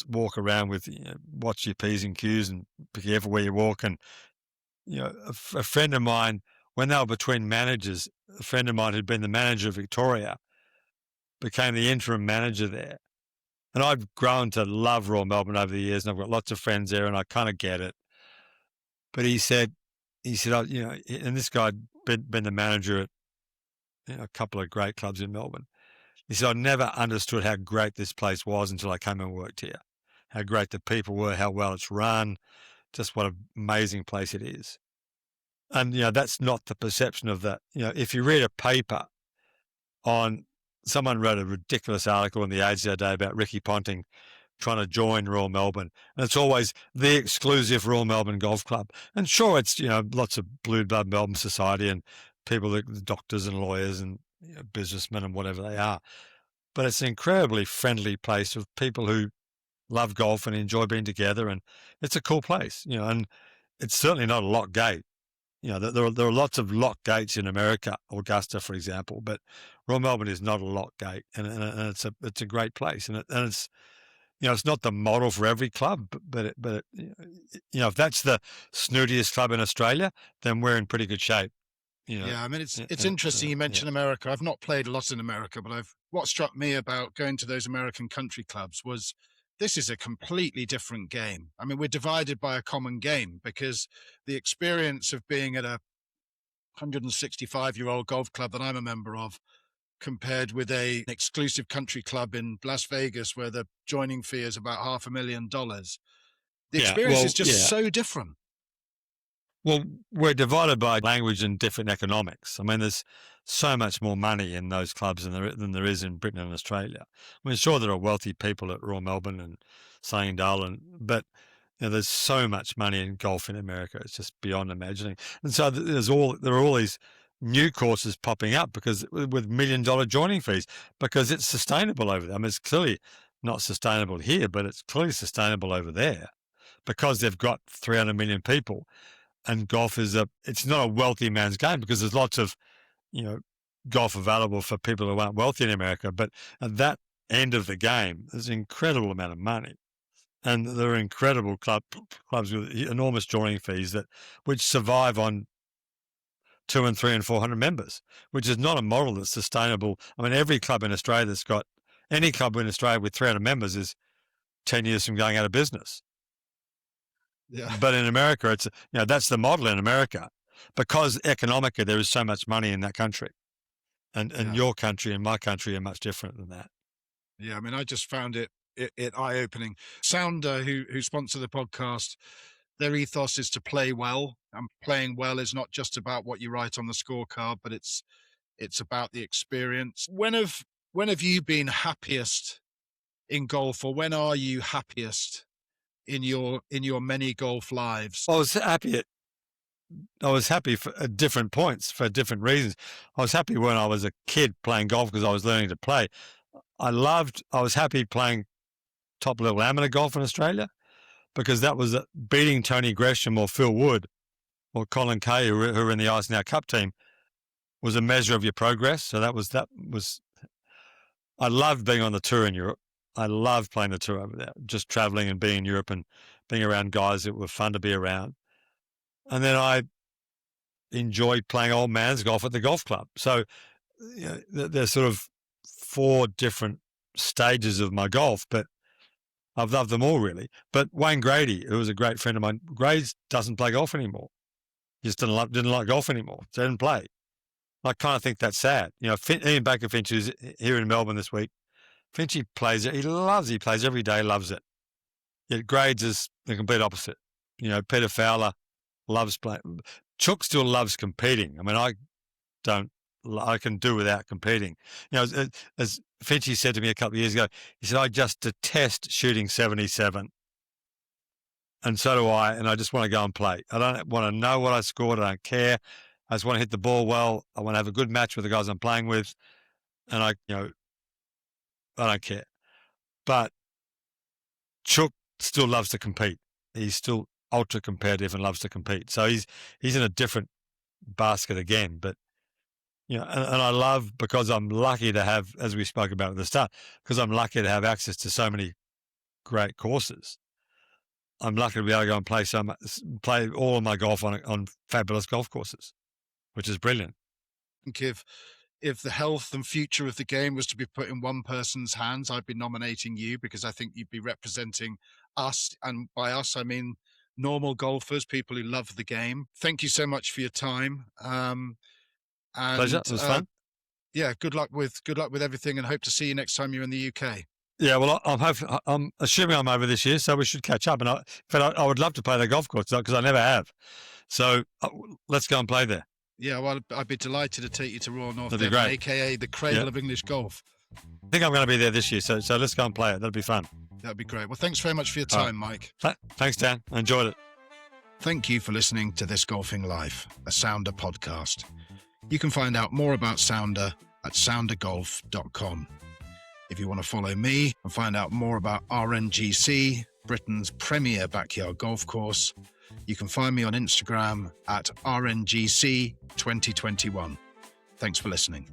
walk around with, watch your P's and Q's and be careful where you walk. And, a friend of mine, when they were between managers, a friend of mine who'd been the manager of Victoria became the interim manager there. And I've grown to love Royal Melbourne over the years, and I've got lots of friends there, and I kind of get it. But he said, and this guy had been the manager at a couple of great clubs in Melbourne. He said, I never understood how great this place was until I came and worked here, how great the people were, how well it's run, just what an amazing place it is. And, that's not the perception of that. If you read a paper someone wrote a ridiculous article in the Age the other day about Ricky Ponting trying to join Royal Melbourne. And it's always the exclusive Royal Melbourne Golf Club. And sure, it's, lots of blue blood Melbourne society and people, doctors and lawyers and businessmen and whatever they are. But it's an incredibly friendly place of people who love golf and enjoy being together. And it's a cool place, and it's certainly not a lock gate. There are lots of lock gates in America, Augusta, for example, but Royal Melbourne is not a lock gate, and it's a great place, and it's it's not the model for every club, but if that's the snootiest club in Australia, then we're in pretty good shape. Yeah, I mean, it's interesting you mentioned America. I've not played a lot in America, but what struck me about going to those American country clubs was this is a completely different game. I mean, we're divided by a common game because the experience of being at a 165-year-old golf club that I'm a member of compared with an exclusive country club in Las Vegas where the joining fee is about $500,000. The experience is just so different. Well, we're divided by language and different economics. I mean, there's so much more money in those clubs than there is in Britain and Australia. I mean, sure, there are wealthy people at Royal Melbourne and Sunningdale, but there's so much money in golf in America. It's just beyond imagining. And so there are all these new courses popping up because with $1 million joining fees, because it's sustainable over there. I mean, it's clearly not sustainable here, but it's clearly sustainable over there because they've got 300 million people. And golf it's not a wealthy man's game because there's lots of, golf available for people who aren't wealthy in America. But at that end of the game, there's an incredible amount of money. And there are incredible clubs with enormous joining fees which survive on 200 and 300 and 400 members, which is not a model that's sustainable. I mean, any club in Australia with 300 members is 10 years from going out of business. Yeah. But in America, it's that's the model in America because economically there is so much money in that country, and your country and my country are much different than that. Yeah, I mean, I just found it eye-opening. Sounder, who sponsor the podcast, their ethos is to play well, and playing well is not just about what you write on the scorecard, but it's about the experience. When have you been happiest in golf, or when are you happiest in your many golf lives? I was happy at different points for different reasons. I was happy when I was a kid playing golf because I was learning to play. I was happy playing top level amateur golf in Australia because that was beating Tony Gresham or Phil Wood or Colin Kay, who were in the Ice Now Cup team, was a measure of your progress. So that was I loved being on the tour in Europe. I loved playing the tour over there, just traveling and being in Europe and being around guys that were fun to be around. And then enjoy playing old man's golf at the golf club. So there's sort of 4 different stages of my golf, but I've loved them all really. But Wayne Grady, who was a great friend of mine, Grady doesn't play golf anymore. He just didn't like golf anymore. So he didn't play. I kind of think that's sad. Ian Baker Finch is here in Melbourne this week. Finchy plays it. He plays every day, loves it. Yet Grades is the complete opposite. Peter Fowler loves playing. Chook still loves competing. I mean, I can do without competing. As Finchy said to me a couple of years ago, he said, I just detest shooting 77. And so do I. And I just want to go and play. I don't want to know what I scored. I don't care. I just want to hit the ball well. I want to have a good match with the guys I'm playing with. And I don't care. But Chook still loves to compete. He's still ultra competitive and loves to compete. So he's in a different basket again. But, and I love, because I'm lucky to have, as we spoke about at the start, because I'm lucky to have access to so many great courses. I'm lucky to be able to go and play all of my golf on fabulous golf courses, which is brilliant. I think if the health and future of the game was to be put in one person's hands, I'd be nominating you, because I think you'd be representing us. And by us, I mean normal golfers, people who love the game. Thank you so much for your time. And, pleasure. It was fun. Yeah, good luck with everything, and hope to see you next time you're in the UK. Yeah, well, I'm assuming I'm over this year, so we should catch up. And I would love to play the golf course, because I never have. So let's go and play there. Yeah, well, I'd be delighted to take you to Royal North Devon, Devon, a.k.a. the cradle of English golf. I think I'm going to be there this year, so let's go and play it. That'll be fun. That'd be great. Well, thanks very much for your time, Mike. Thanks, Dan. I enjoyed it. Thank you for listening to This Golfing Life, a Sounder podcast. You can find out more about Sounder at soundergolf.com. If you want to follow me and find out more about RNGC, Britain's premier backyard golf course, you can find me on Instagram at RNGC2021. Thanks for listening.